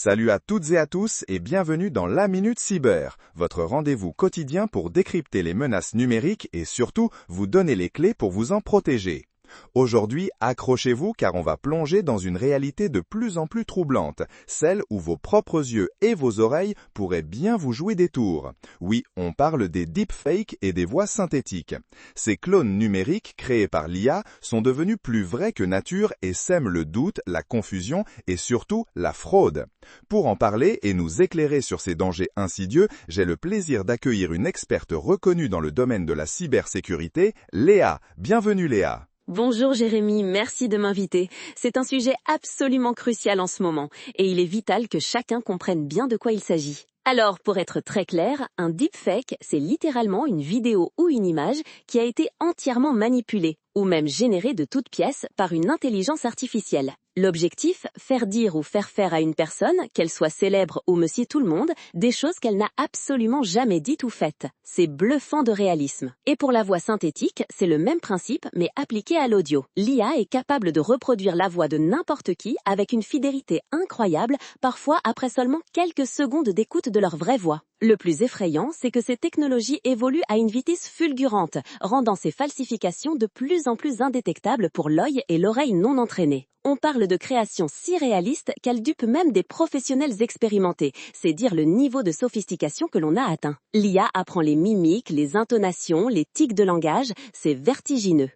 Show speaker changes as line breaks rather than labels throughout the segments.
Salut à toutes et à tous et bienvenue dans la Minute Cyber, votre rendez-vous quotidien pour décrypter les menaces numériques et surtout vous donner les clés pour vous en protéger. Aujourd'hui, accrochez-vous car on va plonger dans une réalité de plus en plus troublante, celle où vos propres yeux et vos oreilles pourraient bien vous jouer des tours. Oui, on parle des deepfakes et des voix synthétiques. Ces clones numériques créés par l'IA sont devenus plus vrais que nature et sèment le doute, la confusion et surtout la fraude. Pour en parler et nous éclairer sur ces dangers insidieux, j'ai le plaisir d'accueillir une experte reconnue dans le domaine de la cybersécurité, Léa. Bienvenue Léa.
Bonjour Jérémy, merci de m'inviter. C'est un sujet absolument crucial en ce moment, et il est vital que chacun comprenne bien de quoi il s'agit. Alors, pour être très clair, un deepfake, c'est littéralement une vidéo ou une image qui a été entièrement manipulée, ou même générée de toutes pièces par une intelligence artificielle. L'objectif, faire dire ou faire faire à une personne, qu'elle soit célèbre ou monsieur tout le monde, des choses qu'elle n'a absolument jamais dites ou faites. C'est bluffant de réalisme. Et pour la voix synthétique, c'est le même principe mais appliqué à l'audio. L'IA est capable de reproduire la voix de n'importe qui avec une fidélité incroyable, parfois après seulement quelques secondes d'écoute de leur vraie voix. Le plus effrayant, c'est que ces technologies évoluent à une vitesse fulgurante, rendant ces falsifications de plus en plus indétectables pour l'œil et l'oreille non entraînés. On parle de créations si réalistes qu'elles dupent même des professionnels expérimentés. C'est dire le niveau de sophistication que l'on a atteint. L'IA apprend les mimiques, les intonations, les tics de langage, c'est vertigineux.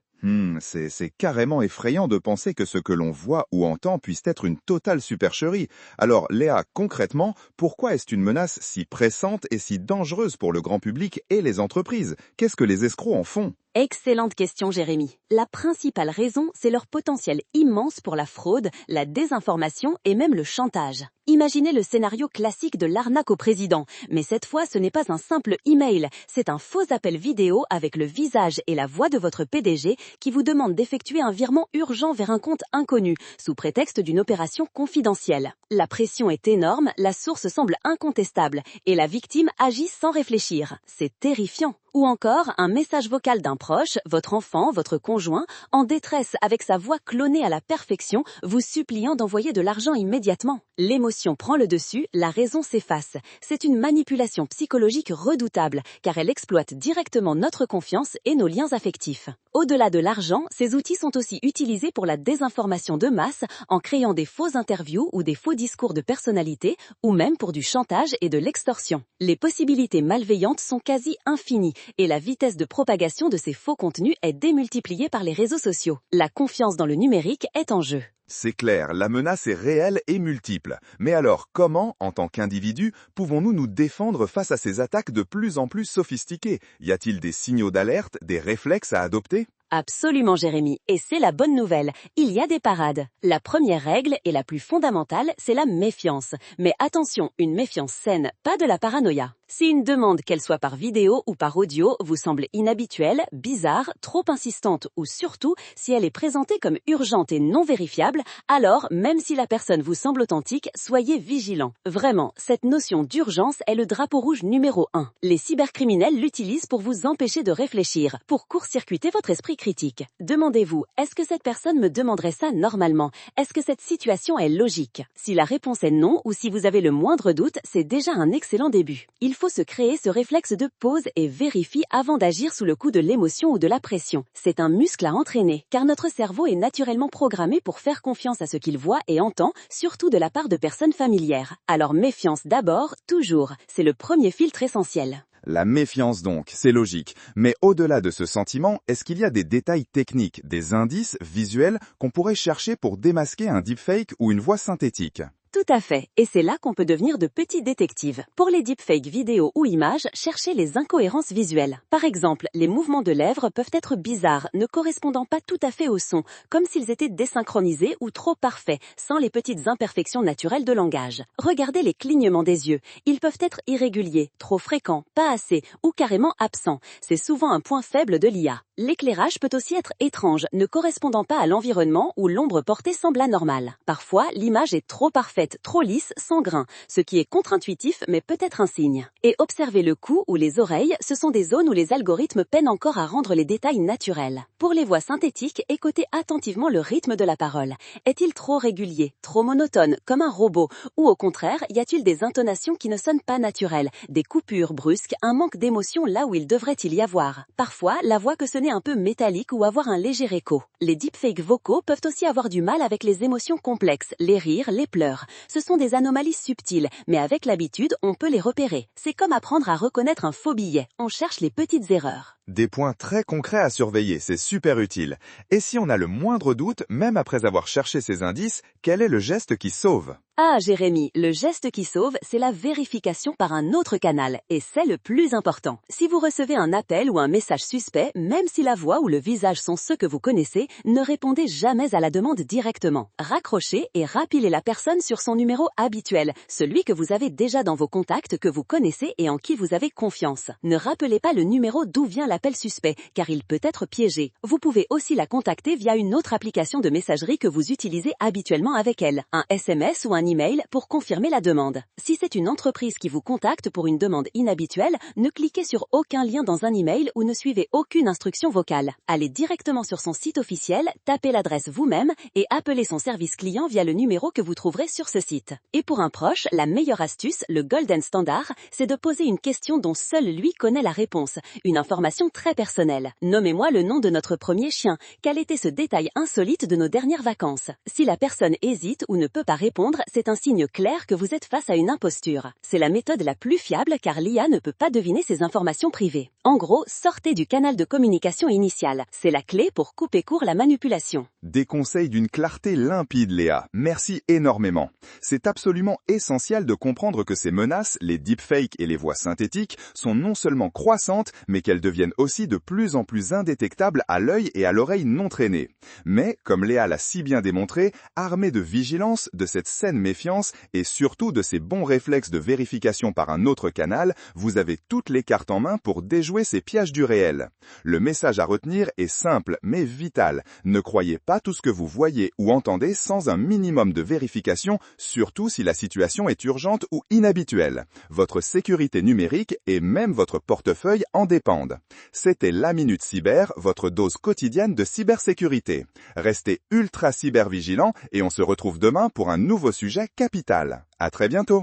C'est carrément effrayant de penser que ce que l'on voit ou entend puisse être une totale supercherie. Alors Léa, concrètement, pourquoi est-ce une menace si pressante et si dangereuse pour le grand public et les entreprises? Qu'est-ce que les escrocs en font?
Excellente question, Jérémy. La principale raison, c'est leur potentiel immense pour la fraude, la désinformation et même le chantage. Imaginez le scénario classique de l'arnaque au président. Mais cette fois, ce n'est pas un simple email, c'est un faux appel vidéo avec le visage et la voix de votre PDG qui vous demande d'effectuer un virement urgent vers un compte inconnu, sous prétexte d'une opération confidentielle. La pression est énorme, la source semble incontestable, et la victime agit sans réfléchir. C'est terrifiant. Ou encore, un message vocal d'un proche, votre enfant, votre conjoint, en détresse avec sa voix clonée à la perfection, vous suppliant d'envoyer de l'argent immédiatement. L'émotion prend le dessus, la raison s'efface. C'est une manipulation psychologique redoutable, car elle exploite directement notre confiance et nos liens affectifs. Au-delà de l'argent, ces outils sont aussi utilisés pour la désinformation de masse, en créant des fausses interviews ou des faux discours de personnalité, ou même pour du chantage et de l'extorsion. Les possibilités malveillantes sont quasi infinies, et la vitesse de propagation de ces faux contenus est démultipliée par les réseaux sociaux. La confiance dans le numérique est en jeu.
C'est clair, la menace est réelle et multiple. Mais alors, comment, en tant qu'individu, pouvons-nous nous défendre face à ces attaques de plus en plus sophistiquées? Y a-t-il des signaux d'alerte, des réflexes à adopter?
Absolument, Jérémy. Et c'est la bonne nouvelle. Il y a des parades. La première règle, et la plus fondamentale, c'est la méfiance. Mais attention, une méfiance saine, pas de la paranoïa. Si une demande, qu'elle soit par vidéo ou par audio, vous semble inhabituelle, bizarre, trop insistante ou surtout si elle est présentée comme urgente et non vérifiable, alors, même si la personne vous semble authentique, soyez vigilant. Vraiment, cette notion d'urgence est le drapeau rouge numéro 1. Les cybercriminels l'utilisent pour vous empêcher de réfléchir, pour court-circuiter votre esprit critique. Demandez-vous, est-ce que cette personne me demanderait ça normalement? Est-ce que cette situation est logique? Si la réponse est non ou si vous avez le moindre doute, c'est déjà un excellent début. Il faut se créer ce réflexe de pause et vérifie avant d'agir sous le coup de l'émotion ou de la pression. C'est un muscle à entraîner, car notre cerveau est naturellement programmé pour faire confiance à ce qu'il voit et entend, surtout de la part de personnes familières. Alors méfiance d'abord, toujours. C'est le premier filtre essentiel.
La méfiance donc, c'est logique. Mais au-delà de ce sentiment, est-ce qu'il y a des détails techniques, des indices visuels qu'on pourrait chercher pour démasquer un deepfake ou une voix synthétique?
Tout à fait, et c'est là qu'on peut devenir de petits détectives. Pour les deepfakes vidéo ou images, cherchez les incohérences visuelles. Par exemple, les mouvements de lèvres peuvent être bizarres, ne correspondant pas tout à fait au son, comme s'ils étaient désynchronisés ou trop parfaits, sans les petites imperfections naturelles de langage. Regardez les clignements des yeux. Ils peuvent être irréguliers, trop fréquents, pas assez, ou carrément absents. C'est souvent un point faible de l'IA. L'éclairage peut aussi être étrange, ne correspondant pas à l'environnement ou l'ombre portée semble anormale. Parfois, l'image est trop parfaite, trop lisse, sans grain, ce qui est contre-intuitif mais peut être un signe. Et observez le cou ou les oreilles, ce sont des zones où les algorithmes peinent encore à rendre les détails naturels. Pour les voix synthétiques, écoutez attentivement le rythme de la parole. Est-il trop régulier, trop monotone, comme un robot, ou au contraire, y a-t-il des intonations qui ne sonnent pas naturelles, des coupures brusques, un manque d'émotion là où il devrait y avoir. Parfois, la voix que sonner un peu métallique ou avoir un léger écho. Les deepfakes vocaux peuvent aussi avoir du mal avec les émotions complexes, les rires, les pleurs. Ce sont des anomalies subtiles, mais avec l'habitude, on peut les repérer. C'est comme apprendre à reconnaître un faux billet. On cherche les petites erreurs.
Des points très concrets à surveiller, c'est super utile. Et si on a le moindre doute, même après avoir cherché ces indices, quel est le geste qui sauve ?
Ah, Jérémy, le geste qui sauve, c'est la vérification par un autre canal, et c'est le plus important. Si vous recevez un appel ou un message suspect, même si la voix ou le visage sont ceux que vous connaissez, ne répondez jamais à la demande directement. Raccrochez et rappelez la personne sur son numéro habituel, celui que vous avez déjà dans vos contacts, que vous connaissez et en qui vous avez confiance. Ne rappelez pas le numéro d'où vient l'appel suspect, car il peut être piégé. Vous pouvez aussi la contacter via une autre application de messagerie que vous utilisez habituellement avec elle, un SMS ou un email pour confirmer la demande. Si c'est une entreprise qui vous contacte pour une demande inhabituelle, ne cliquez sur aucun lien dans un email ou ne suivez aucune instruction vocale. Allez directement sur son site officiel, tapez l'adresse vous-même et appelez son service client via le numéro que vous trouverez sur ce site. Et pour un proche, la meilleure astuce, le golden standard, c'est de poser une question dont seul lui connaît la réponse, une information très personnelle. Nommez-moi le nom de notre premier chien. Quel était ce détail insolite de nos dernières vacances? Si la personne hésite ou ne peut pas répondre, c'est un signe clair que vous êtes face à une imposture. C'est la méthode la plus fiable car l'IA ne peut pas deviner ces informations privées. En gros, sortez du canal de communication initial. C'est la clé pour couper court la manipulation.
Des conseils d'une clarté limpide, Léa. Merci énormément. C'est absolument essentiel de comprendre que ces menaces, les deepfakes et les voix synthétiques, sont non seulement croissantes, mais qu'elles deviennent aussi de plus en plus indétectables à l'œil et à l'oreille non traînés. Mais, comme Léa l'a si bien démontré, armé de vigilance, de cette saine méfiance et surtout de ces bons réflexes de vérification par un autre canal, vous avez toutes les cartes en main pour déjouer ces pièges du réel. Le message à retenir est simple mais vital. Ne croyez pas tout ce que vous voyez ou entendez sans un minimum de vérification, surtout si la situation est urgente ou inhabituelle. Votre sécurité numérique et même votre portefeuille en dépendent. C'était la Minute Cyber, votre dose quotidienne de cybersécurité. Restez ultra cybervigilant et on se retrouve demain pour un nouveau sujet capital. À très bientôt.